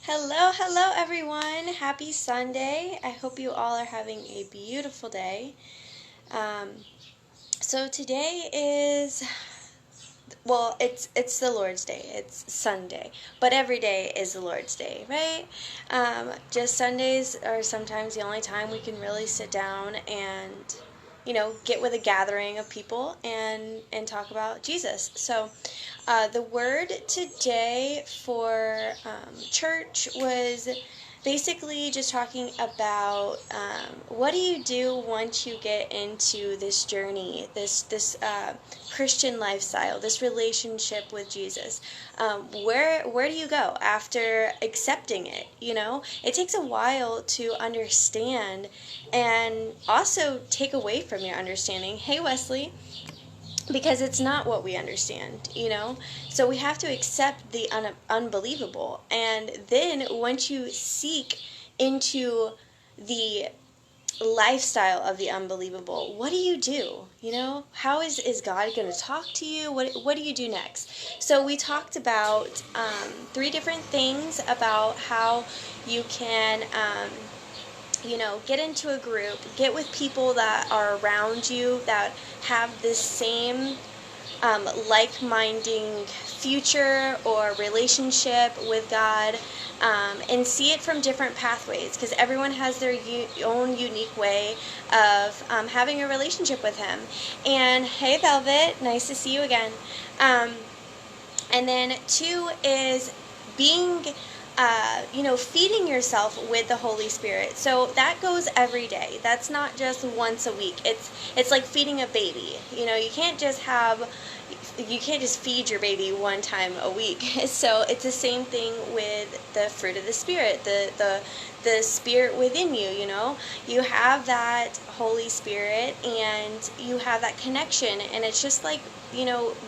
Hello everyone. Happy Sunday. I hope you all are having a beautiful day. Um, so today is it's the Lord's Day. It's Sunday, but every day is the Lord's Day, right? Just Sundays are sometimes the only time we can really sit down and get with a gathering of people and talk about Jesus. So the word today for church was basically just talking about what do you do once you get into this journey, this Christian lifestyle, this relationship with Jesus. Where do you go after accepting it? It takes a while to understand and also take away from your understanding. Hey, Wesley. Because it's not what we understand. So we have to accept the unbelievable. And then once you seek into the lifestyle of the unbelievable, what do you do? How is God going to talk to you? What do you do next? So we talked about 3 different things about how you can get into a group, get with people that are around you that have this same like-minding future or relationship with God, and see it from different pathways, because everyone has their own unique way of having a relationship with Him. And hey, Velvet, nice to see you again. And then 2 is being feeding yourself with the Holy Spirit. So that goes every day. That's not just once a week. It's like feeding a baby. You can't just feed your baby one time a week. So it's the same thing with the fruit of the Spirit, the Spirit within you. You have that Holy Spirit and you have that connection, and it's just like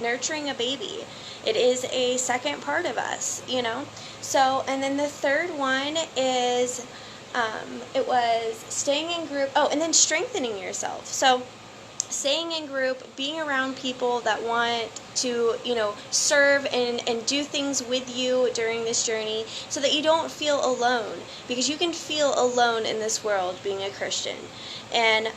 nurturing a baby. It is a second part of us. So, and then the third one is, it was staying in group. Oh, and then strengthening yourself. So, staying in group, being around people that want to, serve and do things with you during this journey, so that you don't feel alone, because you can feel alone in this world being a Christian. And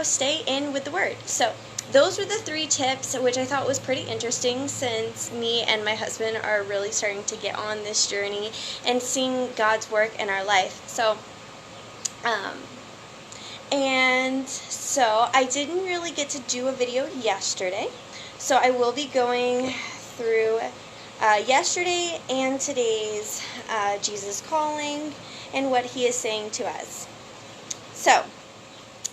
stay in with the Word. So, those were the 3 tips, which I thought was pretty interesting, since me and my husband are really starting to get on this journey and seeing God's work in our life. So, I didn't really get to do a video yesterday. So I will be going through yesterday and today's Jesus Calling and what He is saying to us. So,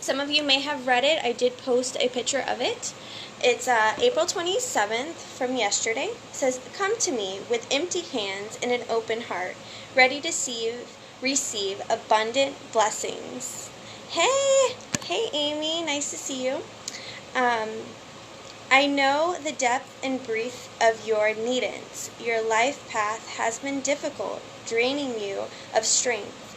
some of you may have read it. I did post a picture of it. It's April 27th from yesterday. It says, "Come to me with empty hands and an open heart, ready to receive abundant blessings." Hey Amy, nice to see you. "I know the depth and breadth of your needance. Your life path has been difficult, draining you of strength.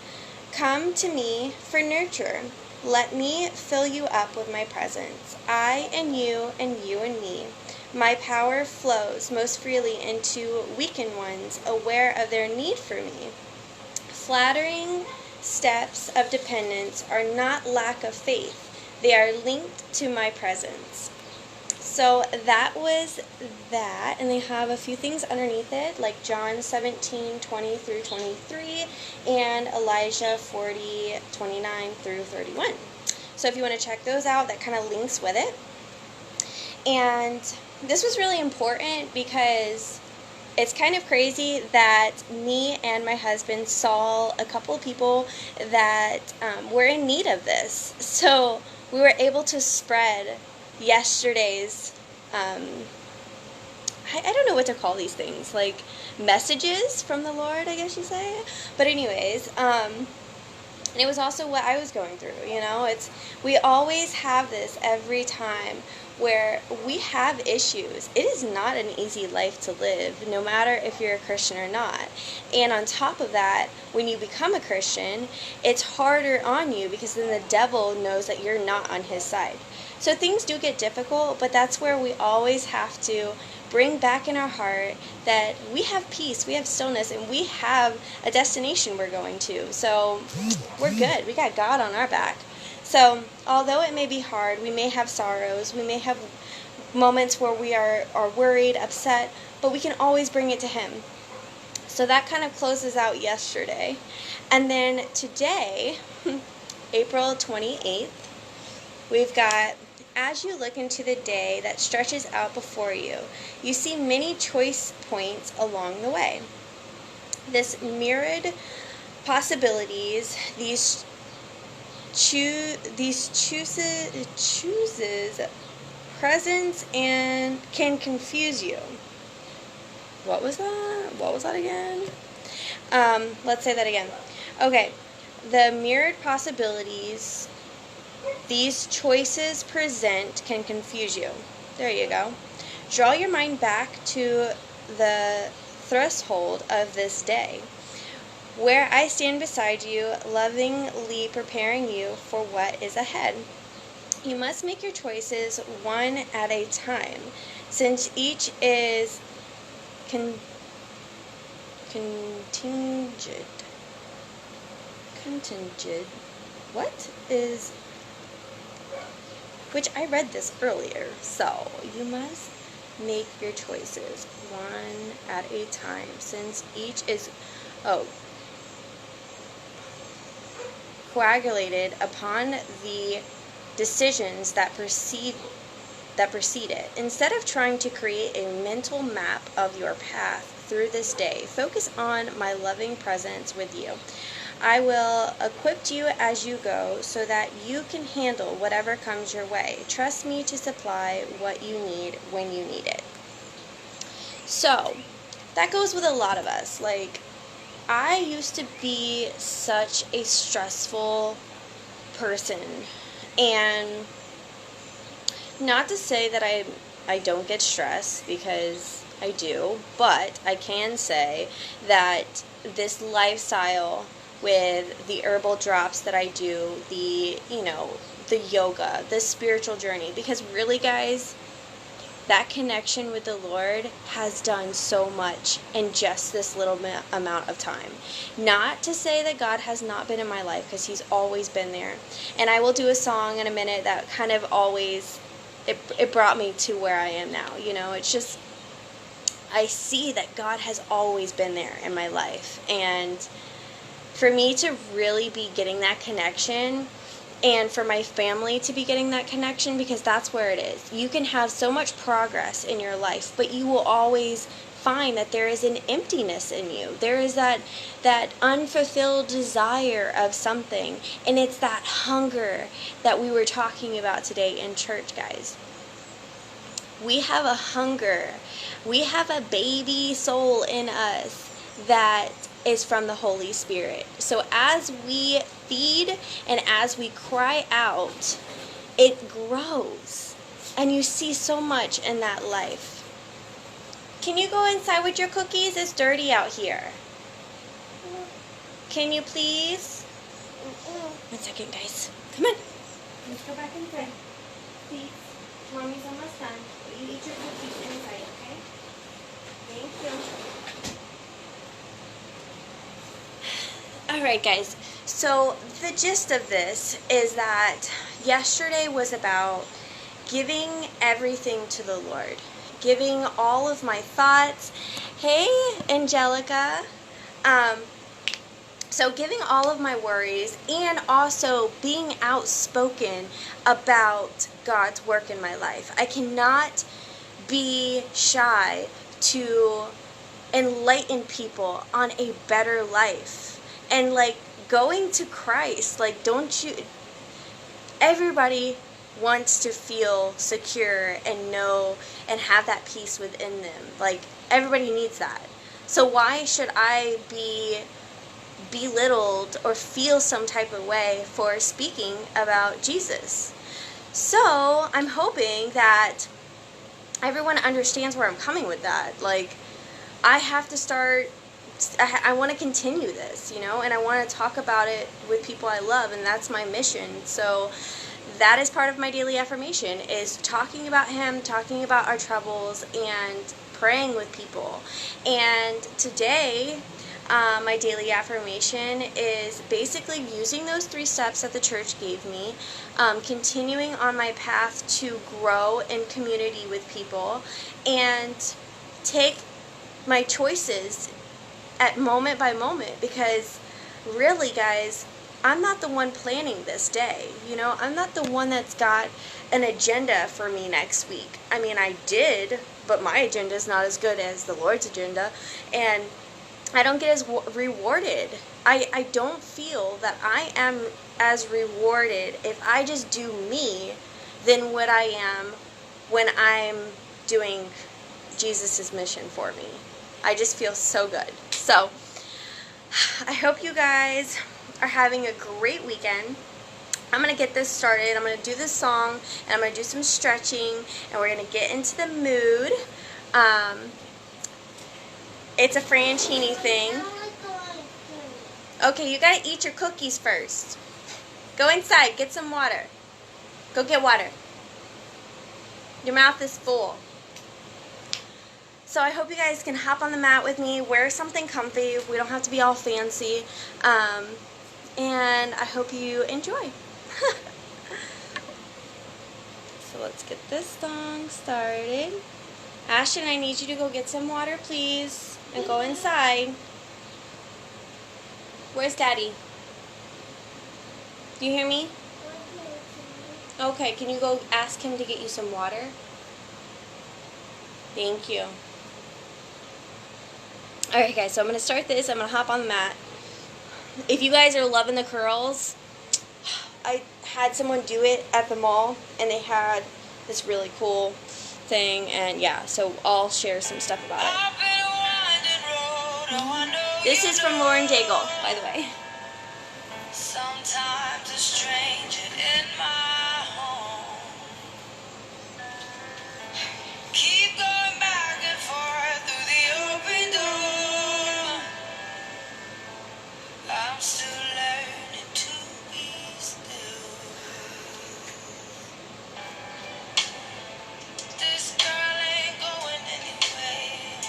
Come to me for nurture. Let me fill you up with my presence. I and you and me. My power flows most freely into weakened ones, aware of their need for me. Flattering steps of dependence are not lack of faith. They are linked to my presence." So that was that, and they have a few things underneath it, like John 17:20 through 23, and Elijah 40:29 through 31. So if you want to check those out, that kind of links with it. And this was really important because it's kind of crazy that me and my husband saw a couple of people that were in need of this. So we were able to spread yesterday's I don't know what to call these things, like messages from the Lord, I guess you say. But anyways, and it was also what I was going through. We always have this every time where we have issues. It is not an easy life to live, no matter if you're a Christian or not. And on top of that, when you become a Christian, it's harder on you, because then the devil knows that you're not on his side. So things do get difficult, but that's where we always have to bring back in our heart that we have peace, we have stillness, and we have a destination we're going to. So we're good. We got God on our back. So although it may be hard, we may have sorrows, we may have moments where we are worried, upset, but we can always bring it to Him. So that kind of closes out yesterday. And then today, April 28th, we've got, as you look into the day that stretches out before you, you see many choice points along the way. This myriad possibilities, these chooses presence and can confuse you. What was that again? Let's say that again. Okay. The myriad possibilities these choices present can confuse you. There you go. Draw your mind back to the threshold of this day, where I stand beside you, lovingly preparing you for what is ahead. You must make your choices one at a time, since each is contingent. Which I read this earlier. So you must make your choices one at a time, since each is coagulated upon the decisions that precede it. Instead of trying to create a mental map of your path through this day, focus on my loving presence with you. I will equip you as you go so that you can handle whatever comes your way. Trust me to supply what you need when you need it. So, that goes with a lot of us. Like, I used to be such a stressful person, and not to say that I don't get stressed, because I do, but I can say that this lifestyle with the herbal drops that I do, the yoga, the spiritual journey, because really, guys, that connection with the Lord has done so much in just this little amount of time. Not to say that God has not been in my life, because He's always been there. And I will do a song in a minute that kind of always, it brought me to where I am now. It's just, I see that God has always been there in my life. And for me to really be getting that connection, and for my family to be getting that connection, because that's where it is. You can have so much progress in your life, but you will always find that there is an emptiness in you. There is that unfulfilled desire of something, and it's that hunger that we were talking about today in church, guys. We have a hunger. We have a baby soul in us that is from the Holy Spirit. So as we feed and as we cry out, it grows. And you see so much in that life. Can you go inside with your cookies? It's dirty out here. Can you please? 1 second, guys. Come on. Let's go back inside. Please. Mommy's almost done. But you eat your cookies inside, okay? Thank you. Alright, guys, so the gist of this is that yesterday was about giving everything to the Lord, giving all of my thoughts. Hey, Angelica. So giving all of my worries, and also being outspoken about God's work in my life. I cannot be shy to enlighten people on a better life. And going to Christ, everybody wants to feel secure and know and have that peace within them. Everybody needs that. So why should I be belittled or feel some type of way for speaking about Jesus? So I'm hoping that everyone understands where I'm coming with that. I have to start, I want to continue this, and I want to talk about it with people I love, and that's my mission. So that is part of my daily affirmation, is talking about Him, talking about our troubles, and praying with people. And today, my daily affirmation is basically using those 3 steps that the church gave me, continuing on my path to grow in community with people, and take my choices at moment by moment, because really, guys, I'm not the one planning this day. I'm not the one that's got an agenda for me next week. I mean, I did, but my agenda is not as good as the Lord's agenda, and I don't get as rewarded. I don't feel that I am as rewarded if I just do me than what I am when I'm doing Jesus' mission for me. I just feel so good. So, I hope you guys are having a great weekend. I'm going to get this started. I'm going to do this song, and I'm going to do some stretching, and we're going to get into the mood. It's a Franchini thing. Okay, you got to eat your cookies first. Go inside, get some water. Go get water. Your mouth is full. So I hope you guys can hop on the mat with me, wear something comfy. We don't have to be all fancy. And I hope you enjoy. So let's get this song started. Ashton, I need you to go get some water, please, and go inside. Where's Daddy? Do you hear me? Okay, can you go ask him to get you some water? Thank you. Alright guys, so I'm going to start this. I'm going to hop on the mat. If you guys are loving the curls, I had someone do it at the mall, and they had this really cool thing, and yeah, so I'll share some stuff about it. This is from Daigel, by the way. Sometimes a stranger in my home. Keep going back and forth through the open door. I'm still learning to be still. This girl ain't going anywhere.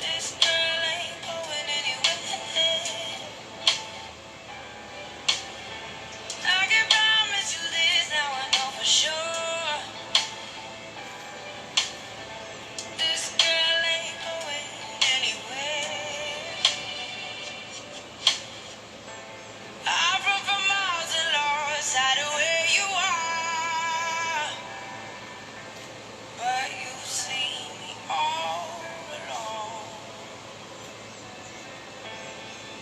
This girl ain't going anywhere. I can promise you this, now I know for sure. This girl ain't going anywhere. I've run for miles and lost sight of where you are, but you've seen me all along.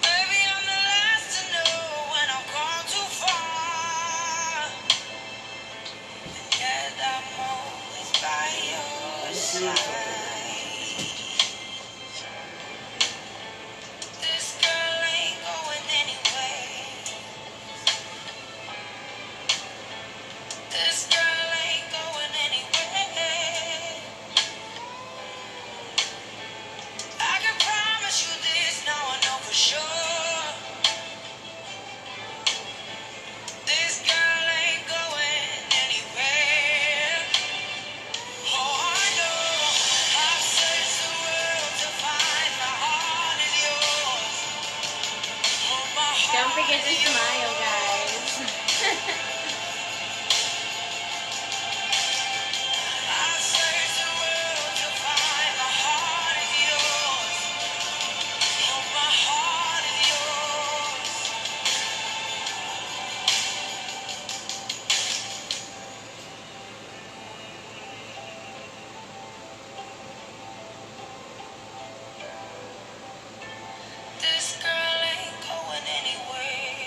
Baby, I'm the last to know when I've gone too far, and yet I'm always by your side. This girl ain't going anywhere. This girl ain't going anywhere. I can promise you this, now I know for sure. This girl ain't going anywhere. Oh, I know. I've searched the world to find my heart is yours. Oh, my heart. Don't forget to smile, guys. I've searched the world to find my heart is yours. Oh, my heart is yours. This girl ain't going anywhere.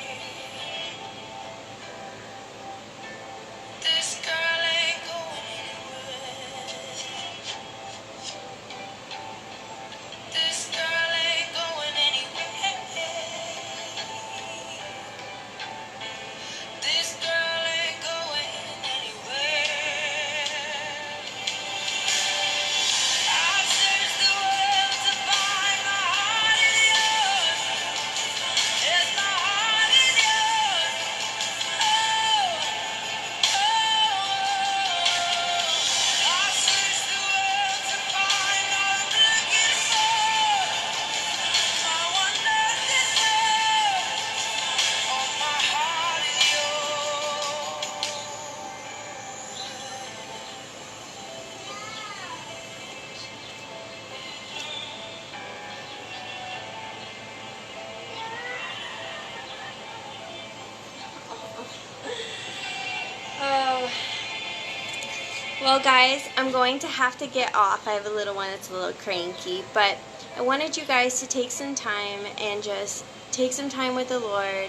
Well, guys, I'm going to have to get off. I have a little one that's a little cranky, but I wanted you guys to take some time and just take some time with the Lord,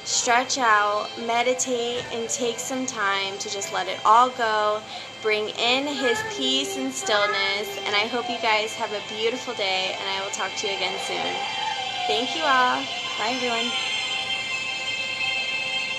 stretch out, meditate, and take some time to just let it all go, bring in His peace and stillness, and I hope you guys have a beautiful day, and I will talk to you again soon. Thank you all. Bye, everyone.